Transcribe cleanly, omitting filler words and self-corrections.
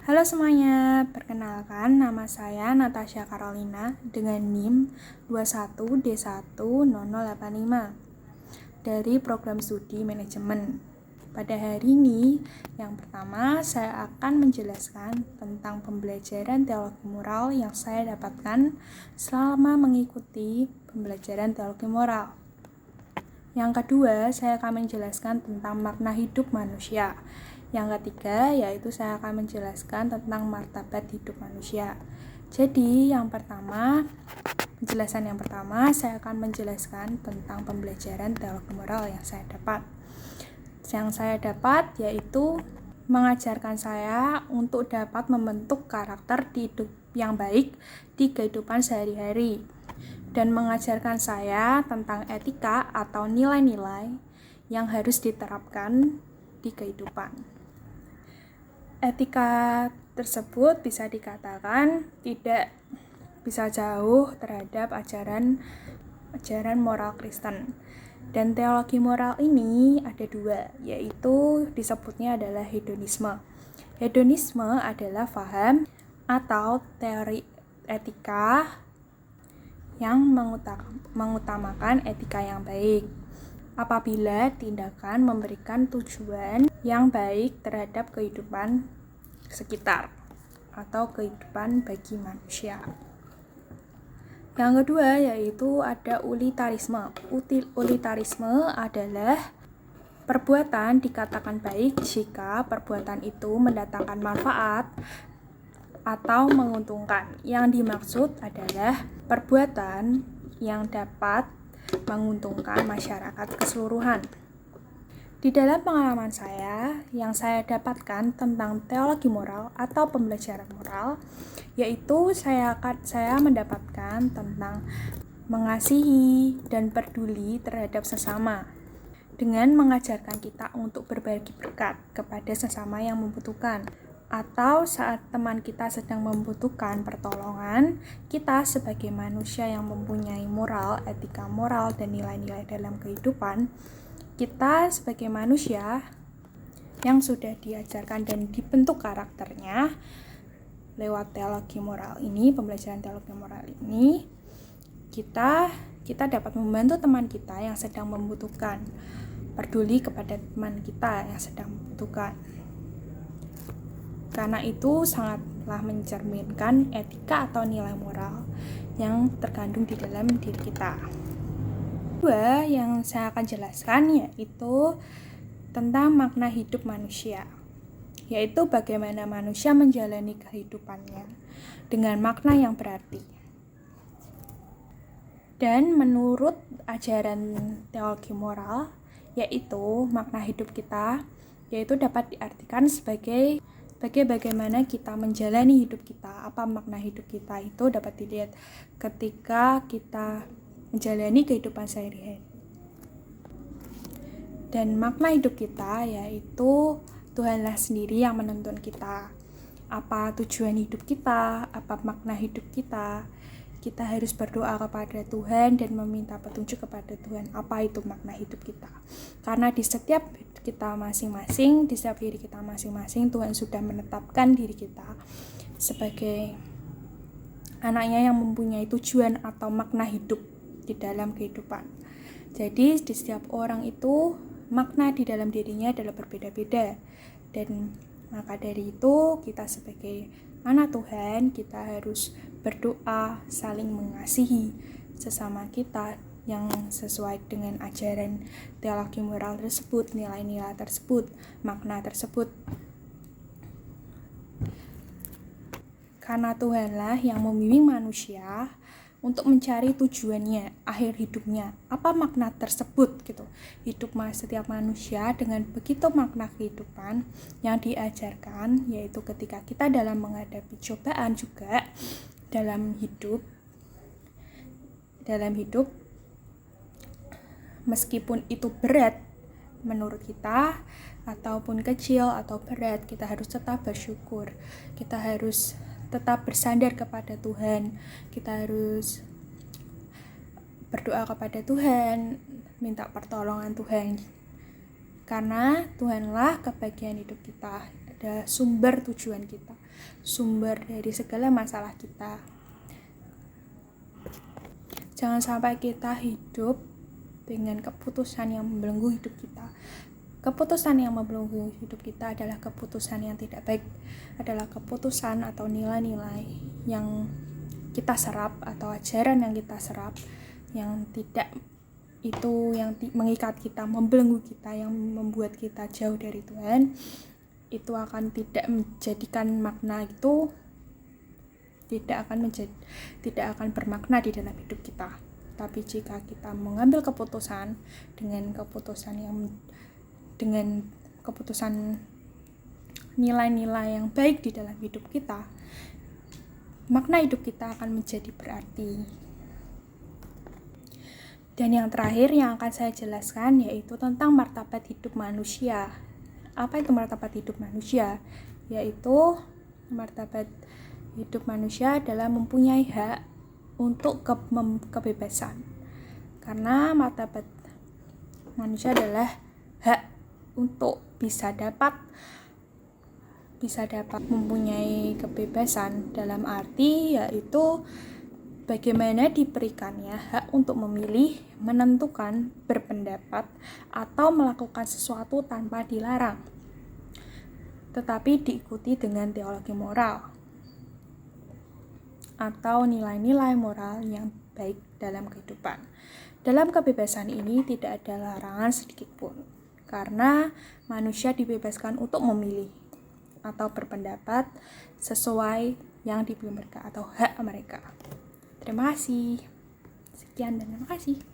Halo semuanya, perkenalkan nama saya Natasha Carolina dengan NIM 21D10085 dari Program Studi Manajemen. Pada hari ini, yang pertama saya akan menjelaskan tentang pembelajaran teologi moral yang saya dapatkan selama mengikuti pembelajaran teologi moral. Yang kedua, saya akan menjelaskan tentang makna hidup manusia. Yang ketiga, yaitu saya akan menjelaskan tentang martabat hidup manusia. Jadi, penjelasan yang pertama, saya akan menjelaskan tentang pembelajaran teologi moral yang saya dapat. Yang saya dapat yaitu mengajarkan saya untuk dapat membentuk karakter hidup yang baik di kehidupan sehari-hari, dan mengajarkan saya tentang etika atau nilai-nilai yang harus diterapkan di kehidupan. Etika tersebut bisa dikatakan tidak bisa jauh terhadap ajaran moral Kristen. Dan teologi moral ini ada dua, yaitu disebutnya adalah hedonisme. Hedonisme adalah paham atau teori etika yang mengutamakan etika yang baik apabila tindakan memberikan tujuan yang baik terhadap kehidupan sekitar atau kehidupan bagi manusia. Yang kedua yaitu ada utilitarisme. Utilitarisme adalah perbuatan dikatakan baik jika perbuatan itu mendatangkan manfaat atau menguntungkan. Yang dimaksud adalah perbuatan yang dapat menguntungkan masyarakat keseluruhan. Di dalam pengalaman saya, yang saya dapatkan tentang teologi moral atau pembelajaran moral, yaitu saya mendapatkan tentang mengasihi dan peduli terhadap sesama, dengan mengajarkan kita untuk berbagi berkat kepada sesama yang membutuhkan. Atau saat teman kita sedang membutuhkan pertolongan, kita sebagai manusia yang mempunyai moral, etika moral, dan nilai-nilai dalam kehidupan, kita sebagai manusia yang sudah diajarkan dan dibentuk karakternya lewat teologi moral ini, pembelajaran teologi moral ini, kita dapat membantu teman kita yang sedang membutuhkan, peduli kepada teman kita yang sedang membutuhkan. Karena itu sangatlah mencerminkan etika atau nilai moral yang terkandung di dalam diri kita. Kedua yang saya akan jelaskan yaitu tentang makna hidup manusia, yaitu bagaimana manusia menjalani kehidupannya dengan makna yang berarti. Dan menurut ajaran teologi moral, yaitu makna hidup kita, yaitu dapat diartikan sebagai bagaimana kita menjalani hidup kita. Apa makna hidup kita itu dapat dilihat ketika kita menjalani kehidupan sehari-hari. Dan makna hidup kita yaitu Tuhanlah sendiri yang menuntun kita. Apa tujuan hidup kita, apa makna hidup kita. Kita harus berdoa kepada Tuhan dan meminta petunjuk kepada Tuhan apa itu makna hidup kita. Karena di setiap kita masing-masing, di setiap diri kita masing-masing, Tuhan sudah menetapkan diri kita sebagai anaknya yang mempunyai tujuan atau makna hidup di dalam kehidupan. Jadi di setiap orang itu makna di dalam dirinya adalah berbeda-beda, dan maka dari itu kita sebagai anak Tuhan, kita harus berdoa, saling mengasihi sesama kita yang sesuai dengan ajaran teologi moral tersebut, nilai-nilai tersebut, makna tersebut. Karena Tuhanlah yang membimbing manusia untuk mencari tujuannya, akhir hidupnya, apa makna tersebut gitu. Hidup setiap manusia dengan begitu makna kehidupan yang diajarkan, yaitu ketika kita dalam menghadapi cobaan juga dalam hidup meskipun itu berat menurut kita ataupun kecil atau berat, kita harus tetap bersyukur, kita harus tetap bersandar kepada Tuhan, kita harus berdoa kepada Tuhan, minta pertolongan Tuhan, karena Tuhanlah kebahagiaan hidup kita. adalah sumber tujuan kita, sumber dari segala masalah kita. Jangan sampai kita hidup dengan keputusan yang membelenggu hidup kita. Keputusan yang membelenggu hidup kita adalah keputusan yang tidak baik, adalah keputusan atau nilai-nilai yang kita serap atau ajaran yang kita serap yang tidak itu yang mengikat kita, membelenggu kita, yang membuat kita jauh dari Tuhan. Itu akan tidak menjadikan makna itu tidak akan bermakna di dalam hidup kita. Tapi jika kita mengambil keputusan dengan keputusan nilai-nilai yang baik di dalam hidup kita, makna hidup kita akan menjadi berarti. Dan yang terakhir yang akan saya jelaskan yaitu tentang martabat hidup manusia. Apa itu martabat hidup manusia? Yaitu martabat hidup manusia adalah mempunyai hak untuk kebebasan. Karena martabat manusia adalah hak untuk bisa dapat mempunyai kebebasan, dalam arti yaitu bagaimana diberikannya hak untuk memilih, menentukan, berpendapat, atau melakukan sesuatu tanpa dilarang, tetapi diikuti dengan teologi moral atau nilai-nilai moral yang baik dalam kehidupan. Dalam kebebasan ini tidak ada larangan sedikit pun, karena manusia dibebaskan untuk memilih atau berpendapat sesuai yang dipilih mereka atau hak mereka. Terima kasih. Sekian dan terima kasih.